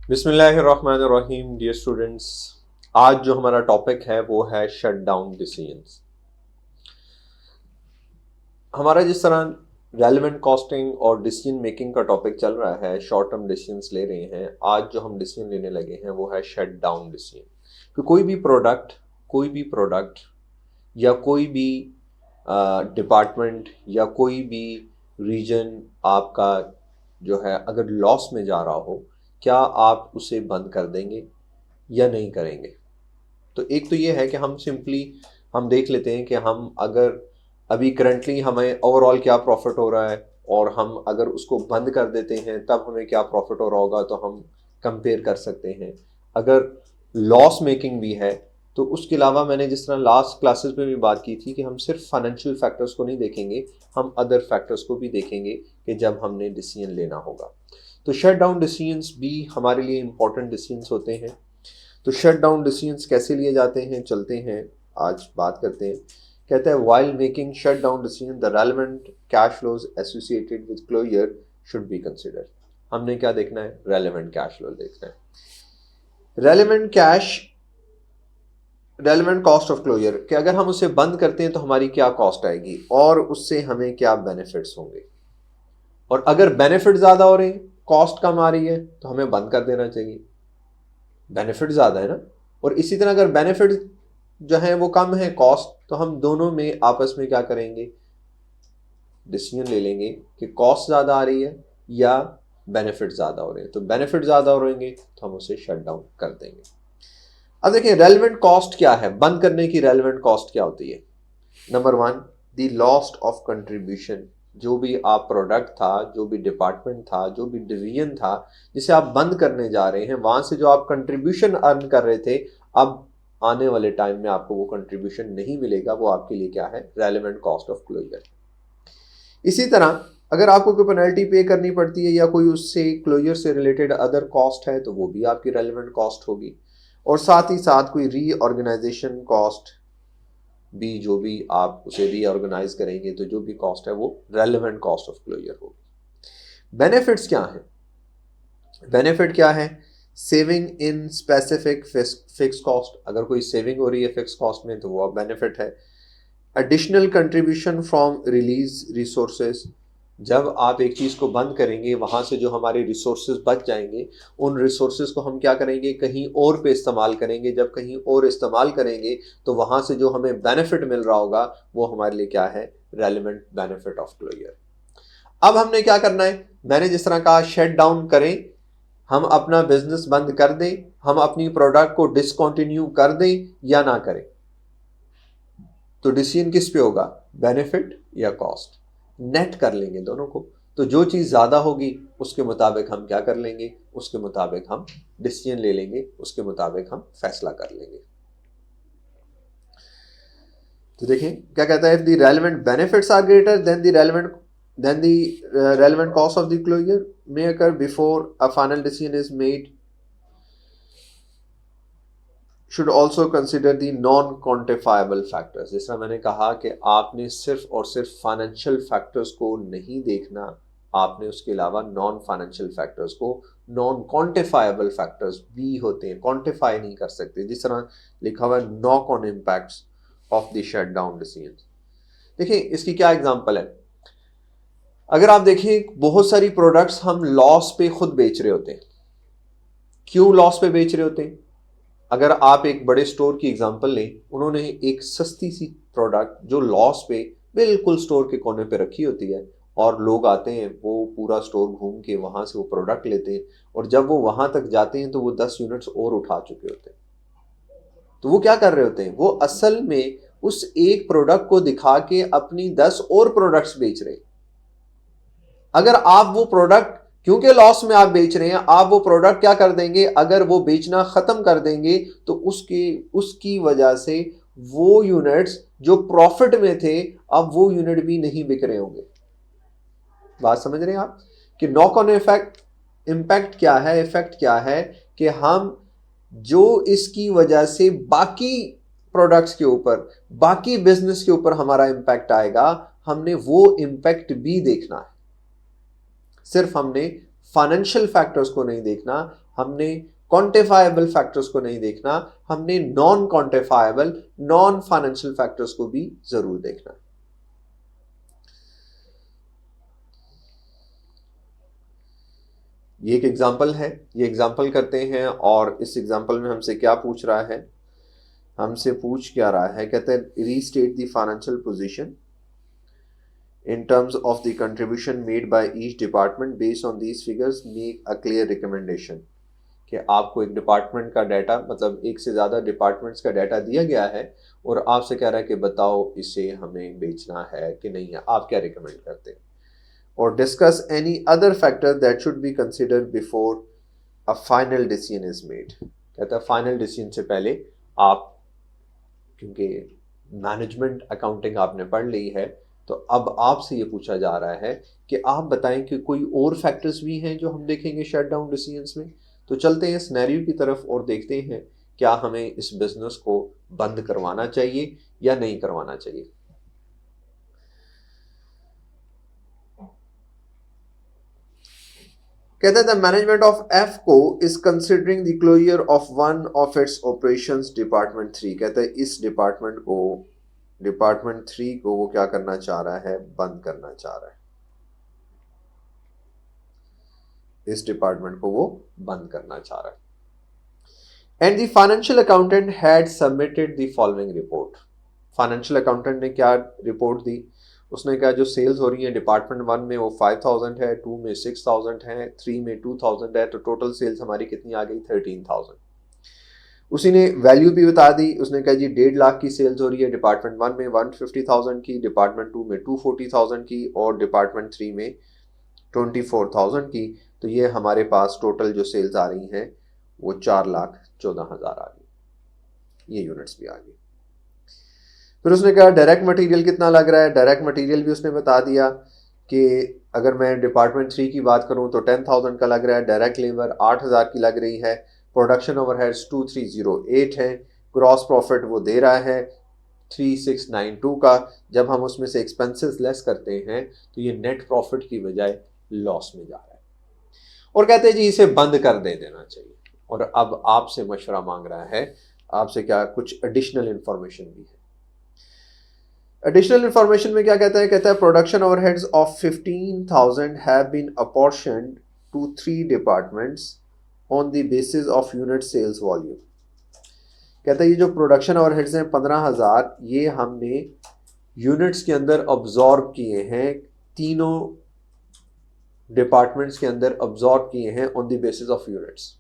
बिस्मिल्लाहिर्रहमानिर्रहीम। Dear students, आज जो हमारा टॉपिक है वो है शट डाउन डिसीजंस। हमारा जिस तरह रेलेवेंट कॉस्टिंग और डिसीजन मेकिंग का टॉपिक चल रहा है, शॉर्ट टर्म डिसीजंस ले रहे हैं, आज जो हम डिसीजन लेने लगे हैं वो है शट डाउन डिसीजन। कि कोई भी प्रोडक्ट या कोई भी डिपार्टमेंट या कोई भी रीजन आपका जो है अगर लॉस में जा रहा हो, क्या आप उसे बंद कर देंगे या नहीं करेंगे। तो एक तो ये है कि हम देख लेते हैं कि हम अगर अभी करंटली हमें ओवरऑल क्या प्रॉफिट हो रहा है और हम अगर उसको बंद कर देते हैं तब हमें क्या प्रॉफिट हो रहा होगा, तो हम कंपेयर कर सकते हैं। अगर लॉस मेकिंग भी है तो उसके अलावा मैंने जिस तरह लास्ट क्लासेस में भी बात की थी कि हम सिर्फ फाइनेंशियल फैक्टर्स को नहीं देखेंगे, हम अदर फैक्टर्स को भी देखेंगे कि जब हमने डिसीजन लेना होगा। तो शट डाउन डिसीजंस भी हमारे लिए इंपॉर्टेंट डिसीजंस होते हैं। तो शट डाउन डिसीजंस कैसे लिए जाते हैं, चलते हैं आज बात करते हैं। कहता है while making shut down decision the relevant cash flows associated with closure should be considered. हमने क्या देखना है? रेलेवेंट कैश फ्लो देखना है। रेलेवेंट कॉस्ट ऑफ क्लोजर कि अगर हम उसे बंद करते हैं तो हमारी क्या कॉस्ट आएगी और उससे हमें क्या बेनिफिट्स होंगे। और अगर बेनिफिट ज्यादा हो रहे हैं, कॉस्ट कम आ रही है, तो हमें बंद कर देना चाहिए। बेनिफिट ज्यादा है ना। और इसी तरह अगर बेनिफिट जो है वो कम है कॉस्ट, तो हम दोनों में आपस में क्या करेंगे? डिसीजन ले लेंगे कि कॉस्ट ज्यादा आ रही है या बेनिफिट ज्यादा हो रहे हैं। तो बेनिफिट ज्यादा हो रहेंगे तो हम उसे शट डाउन कर देंगे। अब देखिए रेलेवेंट कॉस्ट क्या है, बंद करने की रेलेवेंट कॉस्ट क्या होती है। Number 1, the lost of contribution. जो भी आप प्रोडक्ट था, जो भी डिपार्टमेंट था, जो भी डिवीजन था जिसे आप बंद करने जा रहे हैं, वहां से जो आप कंट्रीब्यूशन अर्न कर रहे थे, अब आने वाले टाइम में आपको वो कंट्रीब्यूशन नहीं मिलेगा। वो आपके लिए क्या है? Relevant cost of closure. इसी तरह अगर आपको कोई पेनल्टी पे करनी पड़ती है या कोई उससे क्लोजर से रिलेटेड अदर कॉस्ट है, तो वो भी आपकी रेलेवेंट कॉस्ट होगी। और साथ ही साथ कोई रीऑर्गेनाइजेशन कॉस्ट भी, जो भी आप उसे रीऑर्गेनाइज करेंगे, तो जो भी कॉस्ट है वो रेलेवेंट कॉस्ट ऑफ क्लोजर होगी। बेनिफिट्स क्या है? बेनिफिट क्या है? Saving in specific fix cost. अगर कोई सेविंग हो रही है फिक्स कॉस्ट में तो वो अब बेनिफिट है। Additional contribution from release resources. जब आप एक चीज़ को बंद करेंगे, वहाँ से जो हमारे रिसोर्सेज बच जाएंगे, उन रिसोर्सेज को हम क्या करेंगे? कहीं और पे इस्तेमाल करेंगे। जब कहीं और इस्तेमाल करेंगे तो वहाँ से जो हमें बेनिफिट मिल रहा होगा वो हमारे लिए क्या है? Relevant benefit of closure. अब हमने क्या करना है? मैंने जिस तरह कहा शट डाउन करें, हम अपना बिजनेस बंद कर दें, हम अपनी प्रोडक्ट को डिसकंटिन्यू कर दें या ना करें। तो डिसीजन किस पे होगा? बेनिफिट या कॉस्ट। नेट कर लेंगे दोनों को। तो जो चीज ज्यादा होगी उसके मुताबिक हम क्या कर लेंगे? उसके मुताबिक हम डिसीजन ले लेंगे, उसके मुताबिक हम फैसला कर लेंगे। तो देखें क्या कहता है, if the relevant benefits are greater than the relevant cost of the closure may occur before a final decision is made, should also consider the non quantifiable factors। जिस तरह मैंने कहा कि आपने सिर्फ और सिर्फ फाइनेंशियल फैक्टर्स को नहीं देखना, आपने उसके अलावा नॉन फाइनेंशियल फैक्टर्स को, नॉन क्वांटिफाइबल फैक्टर्स भी होते हैं, क्वांटिफाई नहीं कर सकते। जिस तरह लिखा हुआ है knock on impacts of the shut down decision. देखिए इसकी क्या एग्जांपल है। अगर आप देखें बहुत सारी प्रोडक्ट्स हम लॉस पे खुद बेच रहे होते हैं। क्यों लॉस पे बेच रहे होते हैं? अगर आप एक बड़े स्टोर की एग्जांपल लें, उन्होंने एक सस्ती सी प्रोडक्ट जो लॉस पे बिल्कुल स्टोर के कोने पे रखी होती है और लोग आते हैं, वो पूरा स्टोर घूम के वहां से वो प्रोडक्ट लेते हैं और जब वो वहां तक जाते हैं तो वो 10 यूनिट्स और उठा चुके होते हैं। तो वो क्या कर रहे होते हैं? वो असल में उस एक प्रोडक्ट को दिखा के अपनी 10 और प्रोडक्ट्स बेच रहे हैं। अगर आप वो प्रोडक्ट, क्योंकि लॉस में आप बेच रहे हैं, आप वो प्रोडक्ट क्या कर देंगे? अगर वो बेचना खत्म कर देंगे तो उसकी वजह से वो यूनिट्स जो प्रॉफिट में थे, अब वो यूनिट भी नहीं बिक रहे होंगे। बात समझ रहे हैं आप कि नॉक ऑन इम्पैक्ट क्या है? इफेक्ट क्या है कि हम जो इसकी वजह से बाकी प्रोडक्ट्स के ऊपर, बाकी बिजनेस के ऊपर हमारा इम्पैक्ट आएगा, हमने वो इम्पैक्ट भी देखना है। सिर्फ हमने फाइनेंशियल फैक्टर्स को नहीं देखना, हमने क्वांटिफाइबल फैक्टर्स को नहीं देखना, हमने non quantifiable non financial factors को भी जरूर देखना। ये एक एग्जाम्पल है, ये एग्जाम्पल करते हैं और इस एग्जाम्पल में हमसे क्या पूछ रहा है, हमसे पूछ क्या रहा है, कहते हैं restate the financial position in terms of the contribution made by each department based on these figures, make a clear recommendation। कि आपको एक डिपार्टमेंट का डाटा, मतलब एक से ज़्यादा डिपार्टमेंट्स का डाटा दिया गया है और आपसे कह रहा है कि बताओ इसे हमें बेचना है कि नहीं है, आप क्या रिकमेंड करते हैं। और discuss any other factor that should be consider before a final decision is made. कहता है फाइनल डिसीजन से पहले आप, क्योंकि मैनेजमेंट अकाउंटिंग आपने पढ़ ली है, तो अब आपसे ये पूछा जा रहा है कि आप बताएं कि कोई और फैक्टर्स भी हैं जो हम देखेंगे शट डाउन डिसीजंस में। तो चलते हैं सिनेरियो की तरफ और देखते हैं क्या हमें इस बिजनेस को बंद करवाना चाहिए या नहीं करवाना चाहिए। कहता है the management of F Co is considering the closure of one of its operations department 3। कहता है इस डिपार्टमेंट को, डिपार्टमेंट 3 को वो क्या करना चाह रहा है, बंद करना चाह रहा है। इस डिपार्टमेंट को वो बंद करना चाह रहा है। And the financial accountant had submitted the following report. Financial accountant ने क्या रिपोर्ट दी, उसने कहा जो सेल्स हो रही है डिपार्टमेंट 1 में वो 5000 है, 2 में 6000 है, 3 में 2000 है, तो टोटल सेल्स हमारी कितनी आ गई, 13000। उसी ने वैल्यू भी बता दी, उसने कहा जी 1.5 लाख की सेल्स हो रही है डिपार्टमेंट 1 में 150,000 की, डिपार्टमेंट 2 में 240,000 की और डिपार्टमेंट 3 में 24,000 की। तो ये हमारे पास टोटल जो सेल्स आ रही हैं वो 4,14,000 आ गई, ये यूनिट्स भी आ गई। फिर उसने कहा डायरेक्ट मटेरियल कितना लग रहा है, डायरेक्ट मटेरियल भी उसने बता दिया कि अगर मैं डिपार्टमेंट 3 की बात करूं तो 10,000 का लग रहा है, डायरेक्ट लेबर 8,000 की लग रही है, प्रोडक्शन ओवरहेड्स 2308 है, ग्रॉस प्रॉफिट वो दे रहा है 3692 का। जब हम उसमें से एक्सपेंसेस लेस करते हैं तो ये नेट प्रॉफिट की बजाय लॉस में जा रहा है और कहते हैं जी इसे बंद कर देना चाहिए। और अब आपसे मशवरा मांग रहा है, आपसे क्या कुछ एडिशनल इंफॉर्मेशन भी है। एडिशनल इंफॉर्मेशन में क्या कहता है, कहता है production overheads of 15,000 have been apportioned to 3 departments on the basis of unit sales volume. कहता है ये जो प्रोडक्शन ओवरहेड्स हैं 15,000, ये हमने यूनिट्स के अंदर अब्जॉर्ब किए हैं, तीनों डिपार्टमेंट्स के अंदर अब्जॉर्ब किए हैं on the basis of units.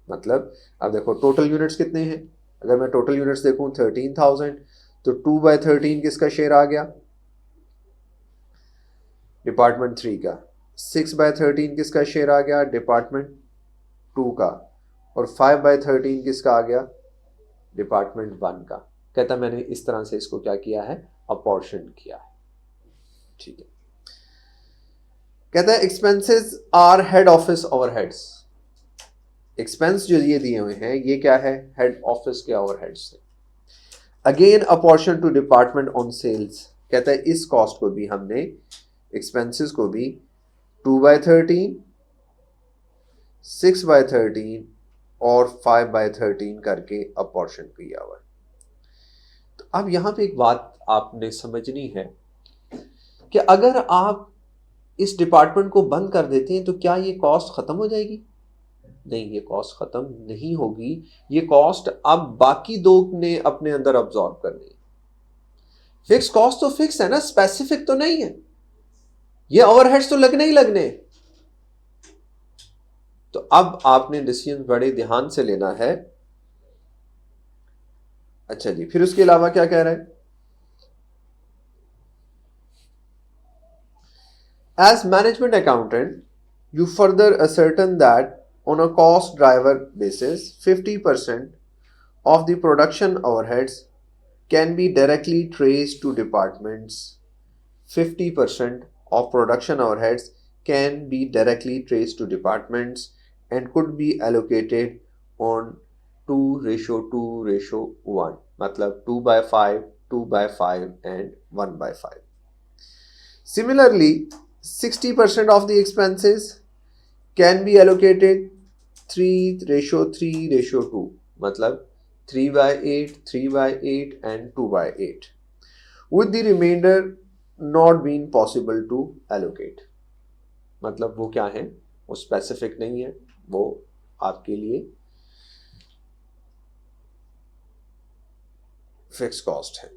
मतलब अब देखो टोटल यूनिट्स कितने हैं, अगर मैं टोटल यूनिट्स देखूं 13,000, तो 2/13 किसका शेयर आ गया, डिपार्टमेंट 3 का। 6/13 किसका शेयर आ गया, डिपार्टमेंट 2 का। और 5/13 किसका आ गया, डिपार्टमेंट 1 का। कहता मैंने इस तरह से इसको क्या किया है, अपॉर्शन किया है। ठीक है। कहता है expenses are head office overheads. Expense जो ये दिए हुए हैं ये क्या है, हेड ऑफिस के ओवरहेड्स से। Again apportion to department on sales. कहता है इस कॉस्ट को भी हमने, एक्सपेंसेस को भी 2/13, 6/13 और 5/13 करके अपॉर्शन किया हुआ है। तो अब यहां पे एक बात आपने समझनी है कि अगर आप इस डिपार्टमेंट को बंद कर देते हैं तो क्या ये कॉस्ट खत्म हो जाएगी? नहीं, ये कॉस्ट खत्म नहीं होगी। ये कॉस्ट अब बाकी दो ने अपने अंदर अब्सॉर्ब करनी है। फिक्स कॉस्ट तो फिक्स है ना, स्पेसिफिक तो नहीं है। ये ओवरहेड्स तो लगने ही लगने। तो अब आपने डिसीजन बड़े ध्यान से लेना है। अच्छा जी, फिर उसके अलावा क्या कह रहा है, As management accountant, you further ascertain that on a cost driver basis, 50% of the production overheads can be directly traced to departments. 50% of production overheads can be directly traced to departments and could be allocated on 2:2:1. मतलब 2/5, 2/5 and 1/5. Similarly, 60% of the expenses can be allocated 3:3:2 मतलब 3/8, 3/8 and 2/8 with the remainder not being possible to allocate। मतलब वो क्या है, वो specific नहीं है, वो आपके लिए फिक्स कॉस्ट है।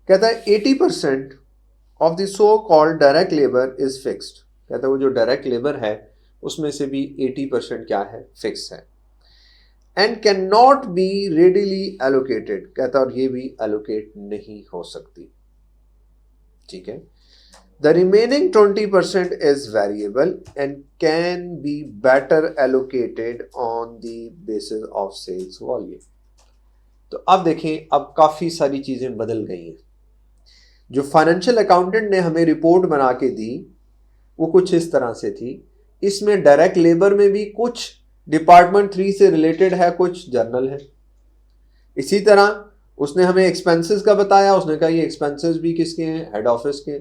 कहता है 80% of the so called direct labour is fixed. कहता है वो जो डायरेक्ट लेबर है उसमें से भी 80% क्या है, फिक्स है। And can not be readily allocated, कहता है और ये भी एलोकेट नहीं हो सकती। ठीक है। The remaining 20% is variable and can be better allocated on the basis of sales volume. तो अब देखें, अब काफी सारी चीजें बदल गई हैं। जो फाइनेंशियल अकाउंटेंट ने हमें रिपोर्ट बना के दी वो कुछ इस तरह से थी। इसमें डायरेक्ट लेबर में भी कुछ डिपार्टमेंट 3 से रिलेटेड है, कुछ जर्नल है। इसी तरह उसने हमें एक्सपेंसेस का बताया, उसने कहा ये एक्सपेंसेस भी किसके हैं, हेड ऑफिस के।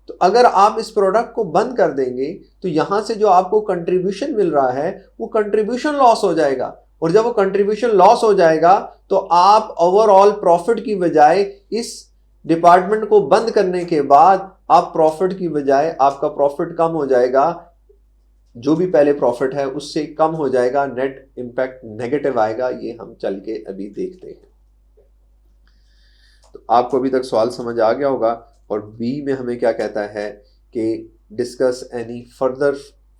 तो अगर आप इस प्रोडक्ट को बंद कर देंगे तो यहां से जो आपको कंट्रीब्यूशन मिल रहा है वो कंट्रीब्यूशन लॉस हो जाएगा, और जब वो कंट्रीब्यूशन लॉस हो जाएगा तो आप ओवरऑल प्रॉफिट की बजाय इस डिपार्टमेंट को बंद करने के बाद आप प्रॉफिट की बजाय आपका प्रॉफिट कम हो जाएगा, जो भी पहले प्रॉफिट है उससे कम हो जाएगा, नेट इंपैक्ट नेगेटिव आएगा। ये हम चल के अभी देखते हैं। तो आपको अभी तक सवाल समझ आ गया होगा। और बी में हमें क्या कहता है कि discuss any further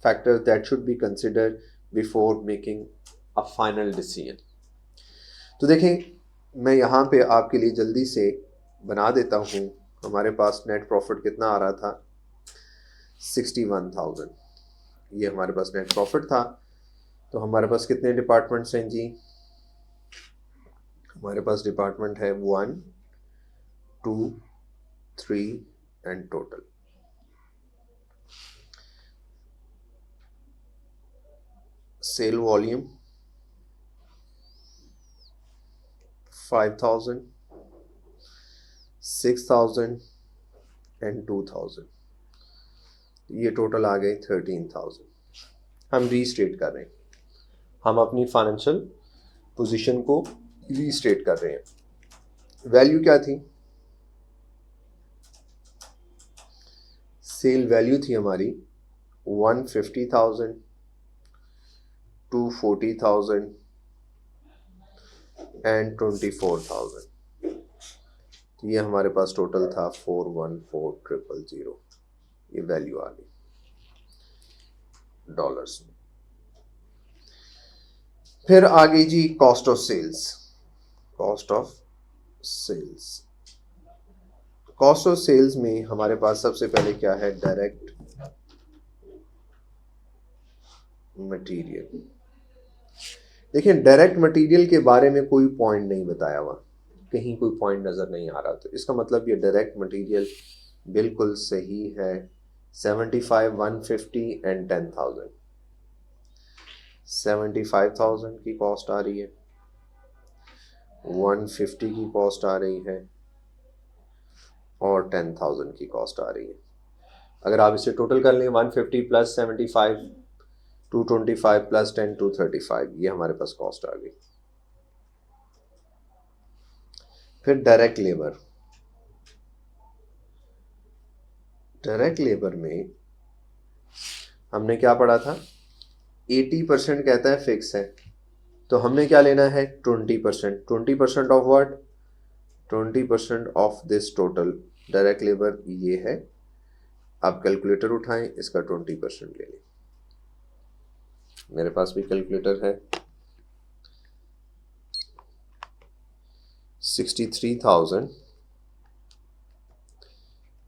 factors that should be considered before making a final decision. तो देखें, मैं यहाँ पे आपके लिए जल्दी से बना देता हूँ। हमारे पास नेट प्रॉफिट कितना आ रहा था, 61,000। ये हमारे पास नेट प्रॉफिट था। तो हमारे पास कितने डिपार्टमेंट्स हैं जी, हमारे पास डिपार्टमेंट है 1, 2, 3 and total. Sale volume 5,000, 6,000 and 2,000। ये टोटल आ गए 13,000। हम रीस्टेट कर रहे हैं, हम अपनी फाइनेंशियल पोजीशन को रीस्टेट कर रहे हैं। वैल्यू क्या थी, सेल वैल्यू थी हमारी 150,000, 240,000 एंड 24,000। तो ये हमारे पास टोटल था 414,000। ये वैल्यू आ गई डॉलर्स में। फिर आ गई जी cost of sales. Cost of sales, cost of sales में हमारे पास सबसे पहले क्या है, डायरेक्ट मटेरियल। देखिए, डायरेक्ट मटेरियल के बारे में कोई पॉइंट नहीं बताया हुआ, कहीं कोई पॉइंट नजर नहीं आ रहा। तो इसका मतलब ये डायरेक्ट मटेरियल बिल्कुल सही है। 75, 150 एंड 10,000। 75,000 की कॉस्ट आ रही है, 150 की कॉस्ट आ रही है और 10,000 की कॉस्ट आ रही है। अगर आप इसे टोटल कर लें, 150 प्लस 75 225 प्लस 10 235, ये हमारे पास कॉस्ट आ गई। फिर डायरेक्ट लेबर। डायरेक्ट लेबर में हमने क्या पढ़ा था, 80% कहता है फिक्स है, तो हमने क्या लेना है 20%। 20% of what, 20% of this total direct labour ये है। आप कैलकुलेटर उठाएं, इसका 20% ले लें। मेरे पास भी कैलकुलेटर है। 63,000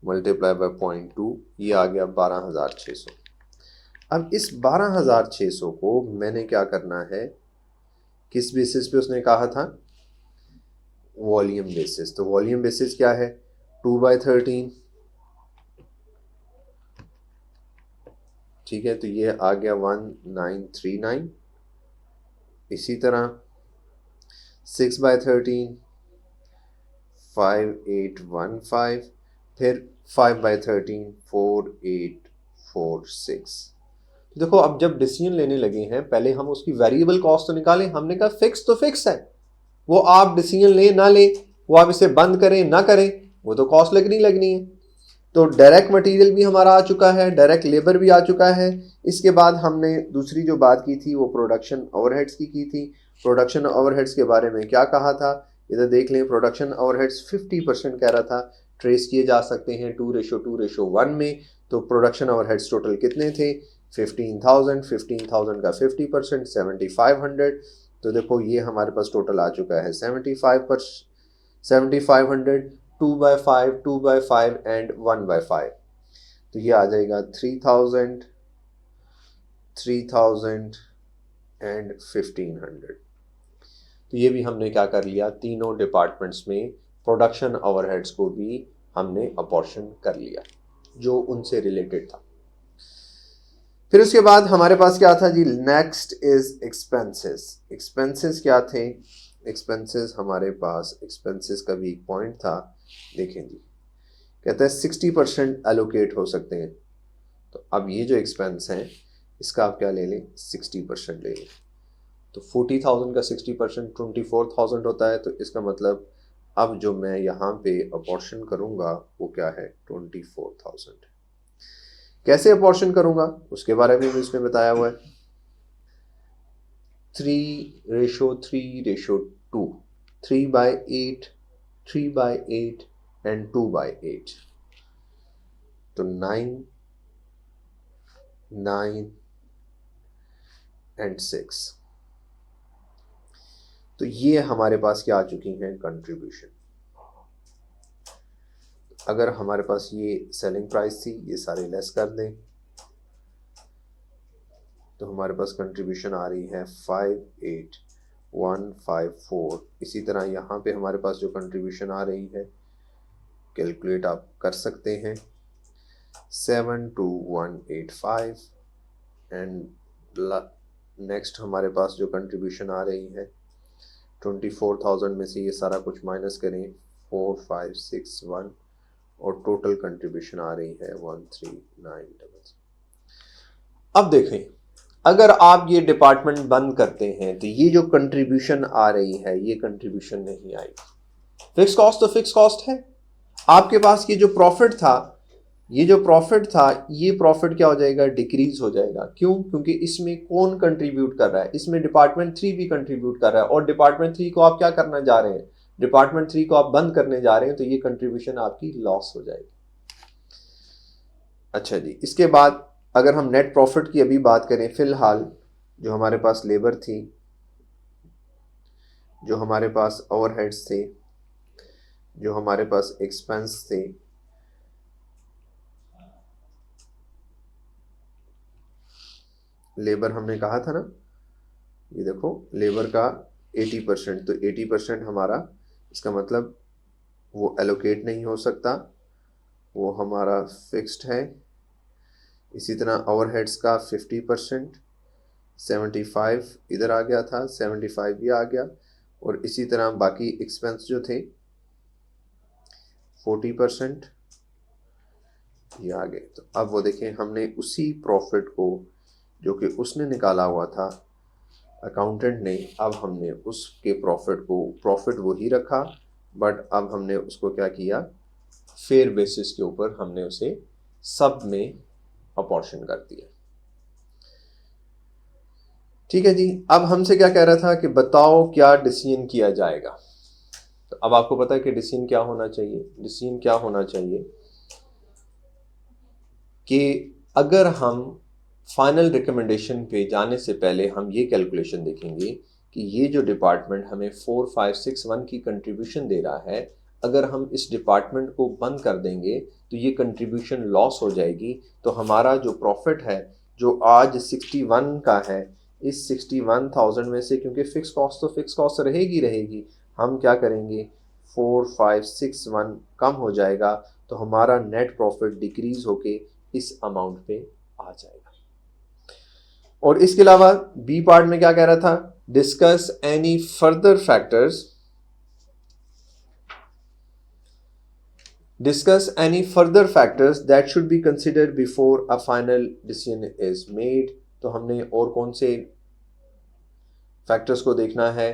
मल्टीप्लाई बाय 0.2, ये आ गया 12,600। अब इस 12,600 को मैंने क्या करना है, किस बेसिस पे उसने कहा था, वॉल्यूम बेसिस। तो वॉल्यूम बेसिस क्या है, 2/13। ठीक है, तो ये आ गया 1939। इसी तरह 6/13 5815, फिर 5/13 4846। देखो अब जब डिसीजन लेने लगे हैं, पहले हम उसकी वेरिएबल कॉस्ट तो निकालें। हमने कहा फिक्स तो फिक्स है, वो आप डिसीजन ले ना ले, वो आप इसे बंद करें ना करें, वो तो कॉस्ट लगनी है। तो डायरेक्ट मटेरियल भी हमारा आ चुका है, डायरेक्ट लेबर भी आ चुका है। इसके बाद हमने दूसरी जो बात की थी वो प्रोडक्शन ओवरहेड्स की थी। प्रोडक्शन ओवरहेड्स के बारे में क्या कहा था, इधर देख लें। प्रोडक्शन ओवरहेड्स 50% कह रहा था, ट्रेस किए जा सकते हैं 2:1 में। तो प्रोडक्शन ओवरहेड्स टोटल कितने थे, 15,000 का 50% 7,500। तो देखो ये हमारे पास टोटल आ चुका है 7,500, 2/5, 2/5 एंड 1/5। तो ये आ जाएगा 3,000 एंड 1,500। तो ये भी हमने क्या कर लिया, तीनों डिपार्टमेंट्स में प्रोडक्शन ओवरहेड्स को भी हमने अपॉर्शन कर लिया जो उनसे रिलेटेड था। फिर उसके बाद हमारे पास क्या था जी, नेक्स्ट इज एक्सपेंसेस। एक्सपेंसेस क्या थे, एक्सपेंसेस हमारे पास, एक्सपेंसेस का भी एक पॉइंट था, देखें जी, कहता है 60% एलोकेट हो सकते हैं। तो अब ये जो एक्सपेंस हैं इसका आप क्या ले लें, 60% ले लें। तो 40,000 का 60% 24,000 होता है। तो इसका मतलब अब जो मैं यहाँ पे अपॉर्शन करूँगा वो क्या है, 24,000। कैसे अपॉर्शन करूँगा उसके बारे में भी इसमें बताया हुआ है, 3:3:2, 3/8, 3/8 एंड 2/8। तो 9 एंड 6। तो ये हमारे पास क्या आ चुकी हैं, कंट्रीब्यूशन। अगर हमारे पास ये सेलिंग प्राइस थी, ये सारे लेस कर दें, तो हमारे पास कंट्रीब्यूशन आ रही है 5,8,154। इसी तरह यहाँ पे हमारे पास जो कंट्रीब्यूशन आ रही है, कैलकुलेट आप कर सकते हैं, 7,2,185। एंड नेक्स्ट हमारे पास जो कंट्रीब्यूशन आ रही है 24,000 में से ये सारा कुछ माइनस करें, 4,561, और टोटल कंट्रीब्यूशन आ रही है 1,3,900। अब देखें, अगर आप ये डिपार्टमेंट बंद करते हैं तो ये जो कंट्रीब्यूशन आ रही है ये कंट्रीब्यूशन नहीं आएगी। फिक्स कॉस्ट तो फिक्स कॉस्ट है। आपके पास ये जो प्रॉफिट था, ये प्रॉफिट क्या हो जाएगा, डिक्रीज हो जाएगा। क्यों, क्योंकि इसमें कौन कंट्रीब्यूट कर रहा है, इसमें डिपार्टमेंट 3 भी कंट्रीब्यूट कर रहा है, और डिपार्टमेंट 3 को आप क्या करना जा रहे हैं, डिपार्टमेंट 3 को आप बंद करने जा रहे हैं। तो ये कंट्रीब्यूशन आपकी लॉस हो जाएगी। अच्छा जी, इसके बाद अगर हम नेट प्रॉफिट की अभी बात करें, फिलहाल जो हमारे पास लेबर थी, जो हमारे पास ओवरहेड्स थे, जो हमारे पास एक्सपेंस थे, लेबर हमने कहा था ना, ये देखो लेबर का 80%, तो 80% हमारा, इसका मतलब वो एलोकेट नहीं हो सकता, वो हमारा फिक्स्ड है। इसी तरह ओवरहेड्स का 50%, 75 इधर आ गया था, 75 ये आ गया, और इसी तरह बाकी एक्सपेंस जो थे 40% ये आ गए। तो अब वो देखें, हमने उसी प्रॉफिट को जो कि उसने निकाला हुआ था अकाउंटेंट ने, अब हमने उसके प्रॉफिट वो ही रखा, बट अब हमने उसको क्या किया, फेयर बेसिस के ऊपर हमने उसे सब में अपॉर्शन कर दिया। ठीक है जी। अब हमसे क्या कह रहा था कि बताओ क्या डिसीजन किया जाएगा। तो अब आपको पता है कि डिसीजन क्या होना चाहिए। डिसीजन क्या होना चाहिए कि अगर हम फाइनल रिकमेंडेशन पे जाने से पहले हम ये कैलकुलेशन देखेंगे कि ये जो डिपार्टमेंट हमें 4,561 की कंट्रीब्यूशन दे रहा है, अगर हम इस डिपार्टमेंट को बंद कर देंगे तो ये कंट्रीब्यूशन लॉस हो जाएगी। तो हमारा जो प्रॉफिट है जो आज 61 का है, इस 61,000 में से, क्योंकि फिक्स कॉस्ट तो फिक्स कॉस्ट रहेगी, हम क्या करेंगे, 4,561 कम हो जाएगा, तो हमारा नेट प्रॉफिट डिक्रीज होके इस अमाउंट पे आ जाएगा। और इसके अलावा बी पार्ट में क्या कह रहा था, discuss any further factors that should be considered before a final decision is made. तो हमने और कौन से फैक्टर्स को देखना है।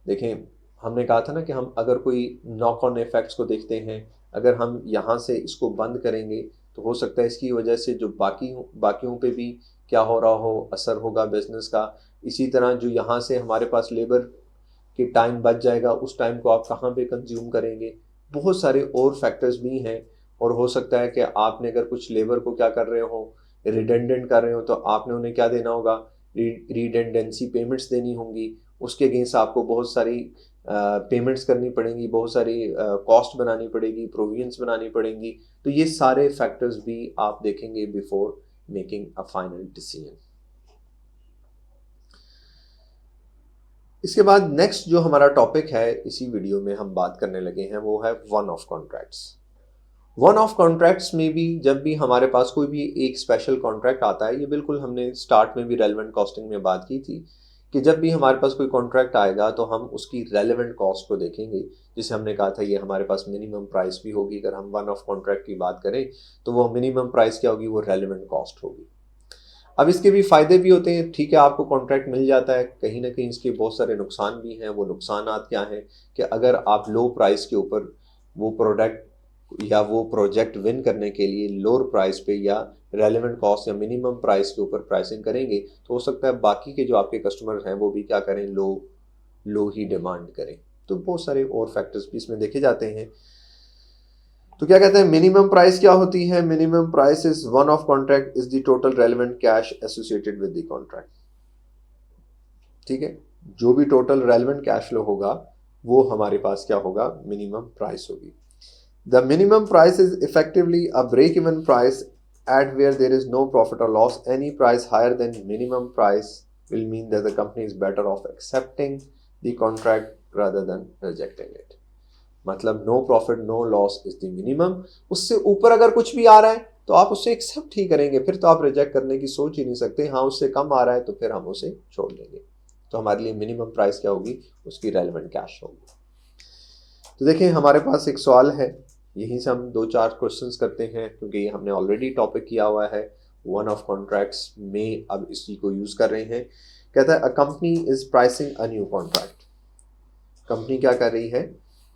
देखें, हमने कहा था ना कि हम अगर कोई नॉक ऑन इफेक्ट्स को देखते हैं, अगर हम यहाँ से इसको बंद करेंगे तो हो सकता है इसकी वजह से जो बाकियों पे भी क्या हो रहा हो, असर होगा बिजनेस का। इसी तरह जो यहाँ से हमारे पास लेबर के टाइम बच जाएगा, उस टाइम को आप कहाँ पे कंज्यूम करेंगे। बहुत सारे और फैक्टर्स भी हैं, और हो सकता है कि आपने अगर कुछ लेबर को क्या कर रहे हो, रिडेंडेंट कर रहे हो, तो आपने उन्हें क्या देना होगा, रिडेंडेंसी पेमेंट्स देनी होंगी। उसके अगेंस्ट आपको बहुत सारी पेमेंट्स करनी पड़ेंगी, बहुत सारी कॉस्ट बनानी पड़ेगी, प्रोविजंस बनानी पड़ेंगी। तो ये सारे फैक्टर्स भी आप देखेंगे before making a final decision. इसके बाद नेक्स्ट जो हमारा टॉपिक है इसी वीडियो में हम बात करने लगे हैं वो है one of contracts. One of contracts में भी जब भी हमारे पास कोई भी एक स्पेशल कॉन्ट्रैक्ट आता है, ये बिल्कुल हमने स्टार्ट में भी रेलेवेंट कॉस्टिंग में बात की थी कि जब भी हमारे पास कोई कॉन्ट्रैक्ट आएगा तो हम उसकी रेलेवेंट कॉस्ट को देखेंगे। जिसे हमने कहा था ये हमारे पास मिनिमम प्राइस भी होगी। अगर हम वन ऑफ कॉन्ट्रैक्ट की बात करें तो वो मिनिमम प्राइस क्या होगी, वो रेलेवेंट कॉस्ट होगी। अब इसके भी फायदे भी होते हैं। ठीक है, आपको कॉन्ट्रैक्ट मिल जाता है, कहीं ना कहीं इसके बहुत सारे नुकसान भी हैं। वो नुकसानात क्या हैं कि अगर आप लो प्राइस के ऊपर वो प्रोडक्ट या वो प्रोजेक्ट विन करने के लिए लोअर प्राइस पे या रेलेवेंट कॉस्ट या मिनिमम प्राइस के ऊपर प्राइसिंग करेंगे, तो हो सकता है बाकी के जो आपके कस्टमर हैं वो भी क्या करें, लो ही डिमांड करें। तो बहुत सारे और फैक्टर्स भी इसमें देखे जाते हैं। तो क्या कहते हैं, मिनिमम प्राइस क्या होती है? Minimum price is one of contract is the total relevant cash associated with the contract. ठीक है, जो भी टोटल रेलेवेंट कैश फ्लो होगा वो हमारे पास क्या होगा, मिनिमम प्राइस होगी। The minimum price is effectively a break even price at where there is no profit or loss. Any price higher than minimum price will mean that the company is better off accepting the contract rather than rejecting it. मतलब no profit no loss is the minimum. उससे ऊपर अगर कुछ भी आ रहा है तो आप उसे एक्सेप्ट ही करेंगे, फिर तो आप रिजेक्ट करने की सोच ही नहीं सकते। हाँ, उससे कम आ रहा है तो फिर हम उसे छोड़ देंगे। तो हमारे लिए मिनिमम प्राइस क्या होगी, उसकी रेलेवेंट कैश होगी। तो देखिए, हमारे पास एक सवाल है, यहीं से हम 2-4 क्वेश्चंस करते हैं क्योंकि ये हमने ऑलरेडी टॉपिक किया हुआ है वन ऑफ कॉन्ट्रैक्ट्स में, अब इसी को यूज कर रहे हैं। कहता है a company is pricing a new contract. Company क्या कर रही है,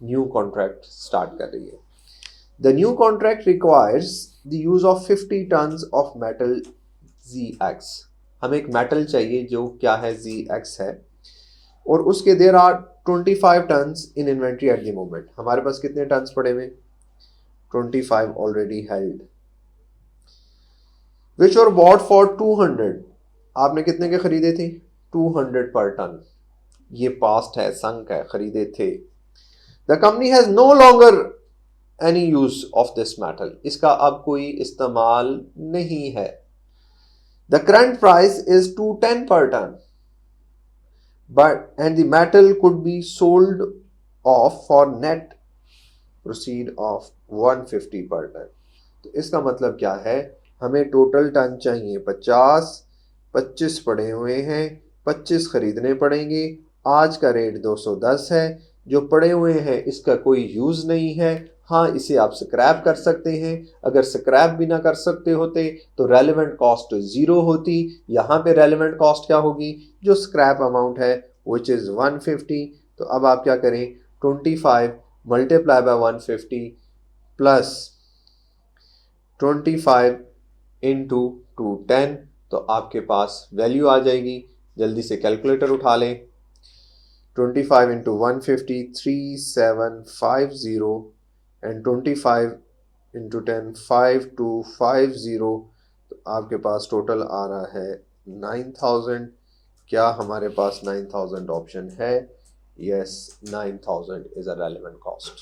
न्यू कॉन्ट्रैक्ट स्टार्ट कर रही है। The new contract requires the use of 50 tons of metal ZX। हमें एक मेटल चाहिए जो क्या है, ZX है, और उसके there are 25 tons in inventory at the moment. हमारे पास कितने टन्स पड़े हुए, 25 already held, which were bought for 200। आपने कितने के खरीदे थे, 200 पर टन। ये पास्ट है, संक है, खरीदे थे। The company has no longer any use of this metal। इसका अब कोई इस्तेमाल नहीं है। The current price is 210 per ton, and the metal could be sold off for net proceed of 150 पर टन। तो इसका मतलब क्या है, हमें टोटल टन चाहिए 50, 25 पड़े हुए हैं, 25 खरीदने पड़ेंगे। आज का रेट 210 है। जो पड़े हुए हैं इसका कोई यूज़ नहीं है। हाँ, इसे आप स्क्रैप कर सकते हैं। अगर स्क्रैप भी ना कर सकते होते तो रेलेवेंट कॉस्ट 0 होती। यहाँ पे रेलेवेंट कॉस्ट क्या होगी, जो स्क्रैप अमाउंट है विच इज़ 150। तो अब आप क्या करें, 25 मल्टीप्लाई बाय 150 प्लस 25 इंटू 210, तो आपके पास वैल्यू आ जाएगी। जल्दी से कैलकुलेटर उठा लें। 25 इंटू 150 3750 एंड 25 इंटू 10 5250। तो आपके पास टोटल आ रहा है 9000। क्या हमारे पास 9000 ऑप्शन है? Yes, 9000 is a relevant cost.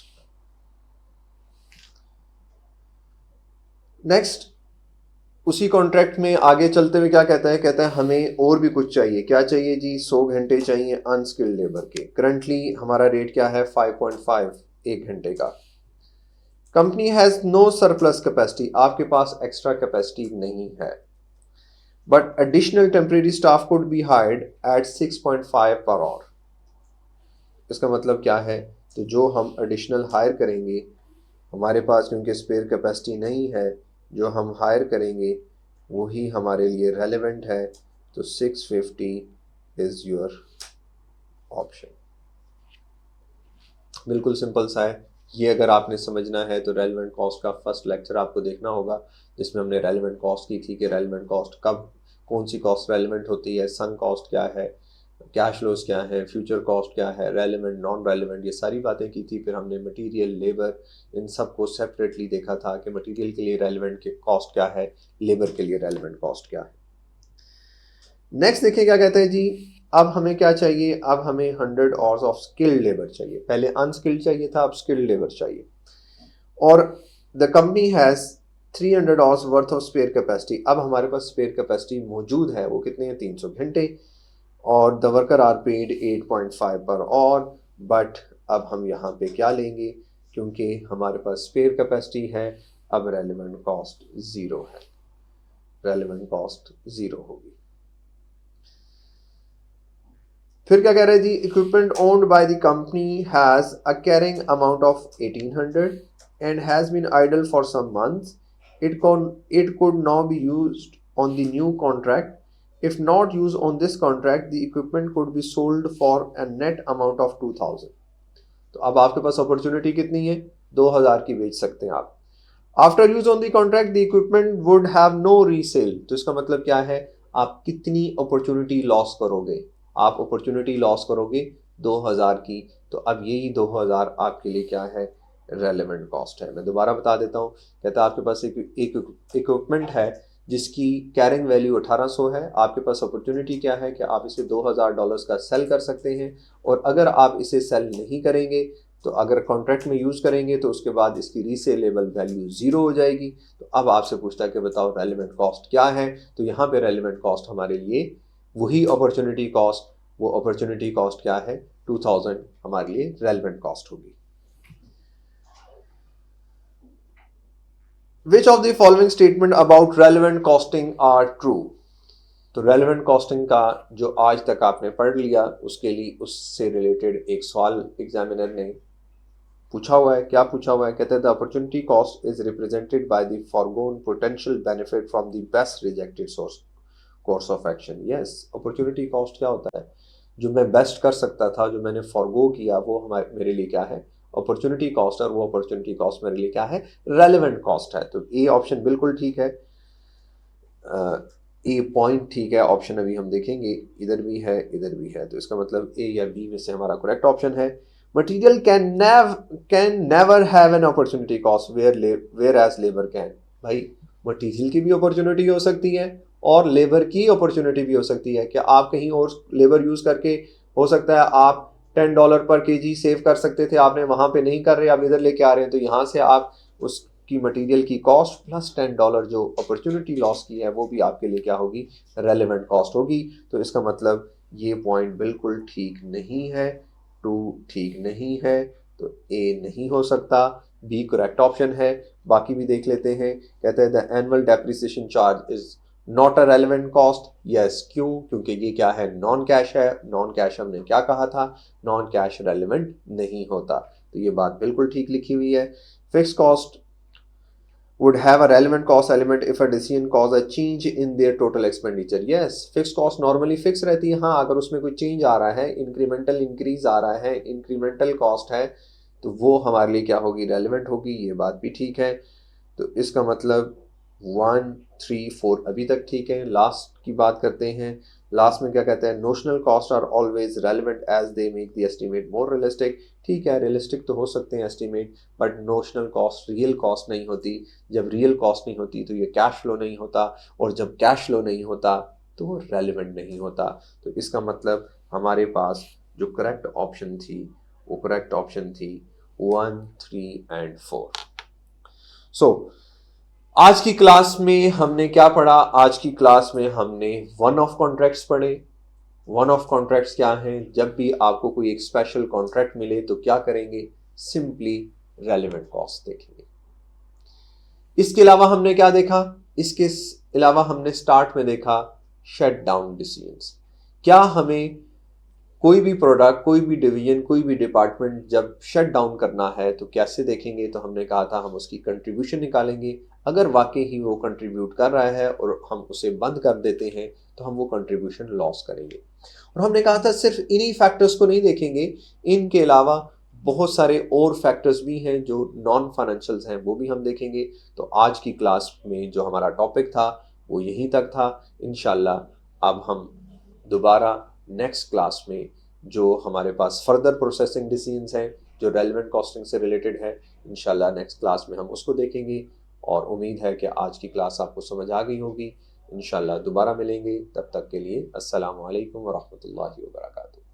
Next, उसी कॉन्ट्रैक्ट में आगे चलते हुए क्या कहता है, कहता है हमें और भी कुछ चाहिए। क्या चाहिए जी, 100 घंटे चाहिए अनस्किल्ड लेबर के। करंटली हमारा रेट क्या है, 5.5 1 घंटे का। Company has no surplus capacity, आपके पास एक्स्ट्रा कैपेसिटी नहीं है। But additional temporary staff could be hired at 6.5 per our. इसका मतलब क्या है, तो जो हम एडिशनल हायर करेंगे हमारे पास, क्योंकि स्पेयर कैपेसिटी नहीं है, जो हम हायर करेंगे वही हमारे लिए रेलेवेंट है। तो 650 इज योर ऑप्शन। बिल्कुल सिंपल सा है ये। अगर आपने समझना है तो रेलेवेंट कॉस्ट का फर्स्ट लेक्चर आपको देखना होगा, जिसमें हमने रेलेवेंट कॉस्ट की थी कि रेलेवेंट कॉस्ट कब, कौन सी कॉस्ट रेलेवेंट होती है, संक कॉस्ट क्या है, कैश फ्लोज क्या है, फ्यूचर कॉस्ट क्या है, रेलेवेंट नॉन रेलेवेंट, ये सारी बातें की थी। फिर हमने मटेरियल, लेबर, इन सब को सेपरेटली देखा था कि मटेरियल के लिए रेलेवेंट कॉस्ट क्या है, लेबर के लिए रेलेवेंट कॉस्ट क्या है। नेक्स्ट देखिए क्या कहते हैं जी, अब हमें क्या चाहिए, अब हमें 100 आवर्स ऑफ स्किल्ड लेबर चाहिए। पहले अनस्किल्ड चाहिए था, अब स्किल्ड लेबर चाहिए। और the company has 300 hours worth of spare capacity. अब हमारे पास स्पेयर कैपेसिटी मौजूद है, वो कितने हैं, 300 घंटे। और the worker are paid 8.5 per hour. But अब हम यहाँ पे क्या लेंगे, क्योंकि हमारे पास स्पेयर कैपेसिटी है, अब रेलेवेंट कॉस्ट ज़ीरो है, रेलेवेंट कॉस्ट ज़ीरो होगी। फिर क्या कह रहे हैं जी, equipment owned by the company has a carrying amount of 1800 and has been idle for some months. It could now be used on the new contract. If not use on this contract the equipment could be sold for a net amount of 2000। तो अब आपके पास opportunity कितनी है, 2000 की बेच सकते हैं आप। After use on the contract the equipment would have no resale. तो इसका मतलब क्या है, आप कितनी अपॉर्चुनिटी लॉस करोगे, आप अपॉर्चुनिटी लॉस करोगे 2000 की। तो अब यही 2000 आपके लिए क्या है, रेलेवेंट कॉस्ट है। मैं दोबारा बता देता हूँ, कहता है आपके पास एक इक्विपमेंट है जिसकी कैरिंग वैल्यू 1800 है। आपके पास अपॉर्चुनिटी क्या है कि आप इसे $2000 का सेल कर सकते हैं। और अगर आप इसे सेल नहीं करेंगे, तो अगर कॉन्ट्रैक्ट में यूज़ करेंगे तो उसके बाद इसकी रीसेलेबल वैल्यू ज़ीरो हो जाएगी। तो अब आपसे पूछता है कि बताओ रेलेवेंट कॉस्ट क्या है। तो यहाँ पे रेलेवेंट कॉस्ट हमारे लिए वही अपॉर्चुनिटी कॉस्ट, वो अपॉर्चुनिटी कॉस्ट क्या है, 2000 हमारे लिए रेलेवेंट कॉस्ट होगी। Which of the following statement about relevant costing are true? तो रेलेवेंट कॉस्टिंग का जो आज तक आपने पढ़ लिया, उसके लिए उससे रिलेटेड एक सवाल एग्जामिनर ने पूछा हुआ है। क्या पूछा हुआ है, कहते हैं the opportunity cost is represented by the foregone potential benefit from the best rejected source course of action. Yes, opportunity cost क्या होता है, जो मैं बेस्ट कर सकता था, जो मैंने फॉरगो किया, वो मेरे लिए क्या है, अपॉर्चुनिटी कॉस्ट। और वो अपॉर्चुनिटी कॉस्ट मेरे लिए क्या है, रेलेवेंट कॉस्ट है। तो ए ऑप्शन बिल्कुल ठीक है, ए पॉइंट ठीक है। ऑप्शन अभी हम देखेंगे, इधर भी है इधर भी है, तो इसका मतलब ए या बी में से हमारा करेक्ट ऑप्शन है। Material can never have an opportunity cost whereas labour can. भाई मटीरियल की भी अपॉर्चुनिटी हो सकती है और लेबर की अपॉर्चुनिटी भी हो सकती है। कि आप कहीं और लेबर यूज करके, हो सकता है आप $10 पर केजी सेव कर सकते थे, आपने वहां पे नहीं कर रहे, आप इधर लेके आ रहे हैं, तो यहाँ से आप उसकी मटेरियल की कॉस्ट प्लस $10 जो अपॉर्चुनिटी लॉस की है, वो भी आपके लिए क्या होगी, रेलेवेंट कॉस्ट होगी। तो इसका मतलब ये पॉइंट बिल्कुल ठीक नहीं है, 2 ठीक नहीं है, तो ए नहीं हो सकता, बी करेक्ट ऑप्शन है। बाकी भी देख लेते हैं। कहते हैं the annual depreciation charge is not a relevant cost. Yes, क्यों, क्योंकि ये क्या है, नॉन कैश है। नॉन कैश हमने क्या कहा था, नॉन कैश रेलेवेंट नहीं होता। तो ये बात बिल्कुल ठीक लिखी हुई है। Fix cost would have a relevant cost element if a decision cause a change in their total expenditure. Yes, fixed cost normally fix रहती है। हाँ, अगर उसमें कोई चेंज आ रहा है, इंक्रीमेंटल इंक्रीज आ रहा है, इंक्रीमेंटल कॉस्ट है, तो वो हमारे लिए क्या होगी, रेलेवेंट होगी। ये बात भी ठीक है। तो इसका मतलब 1, 3, 4 अभी तक ठीक है। लास्ट की बात करते हैं। लास्ट में क्या कहते हैं, notional cost are always relevant as they make the estimate more realistic. ठीक है, रियलिस्टिक तो हो सकते हैं estimate, but notional cost real cost नहीं होती। जब रियल कॉस्ट नहीं होती तो ये कैश फ्लो नहीं होता, और जब कैश फ्लो नहीं होता तो वो रेलेवेंट नहीं होता। तो इसका मतलब हमारे पास जो करेक्ट ऑप्शन थी, वो करेक्ट ऑप्शन थी 1, 3 and 4। सो आज की क्लास में हमने क्या पढ़ा, आज की क्लास में हमने वन ऑफ कॉन्ट्रैक्ट्स पढ़े। वन ऑफ कॉन्ट्रैक्ट्स क्या हैं, जब भी आपको कोई एक स्पेशल कॉन्ट्रैक्ट मिले तो क्या करेंगे, सिंपली रेलेवेंट कॉस्ट देखेंगे। इसके अलावा हमने क्या देखा, इसके अलावा हमने स्टार्ट में देखा शट डाउन डिसीजंस। क्या हमें कोई भी प्रोडक्ट, कोई भी डिवीजन, कोई भी डिपार्टमेंट जब शट डाउन करना है तो कैसे देखेंगे, तो हमने कहा था हम उसकी कंट्रीब्यूशन निकालेंगे। अगर वाकई ही वो कंट्रीब्यूट कर रहा है और हम उसे बंद कर देते हैं तो हम वो कंट्रीब्यूशन लॉस करेंगे। और हमने कहा था सिर्फ इन्हीं फैक्टर्स को नहीं देखेंगे, इनके अलावा बहुत सारे और फैक्टर्स भी हैं जो नॉन फाइनेंशियल्स हैं, वो भी हम देखेंगे। तो आज की क्लास में जो हमारा टॉपिक था वो यहीं तक था। इंशाल्लाह अब हम दोबारा नेक्स्ट क्लास में जो हमारे पास फर्दर प्रोसेसिंग डिसीजंस हैं जो रेलेवेंट कॉस्टिंग से रिलेटेड है, इंशाल्लाह नेक्स्ट क्लास में हम उसको देखेंगे। और उम्मीद है कि आज की क्लास आपको समझ आ गई होगी। इंशाल्लाह दोबारा मिलेंगे, तब तक के लिए अस्सलामु अलैकुम व रहमतुल्लाहि व बरकातुहू।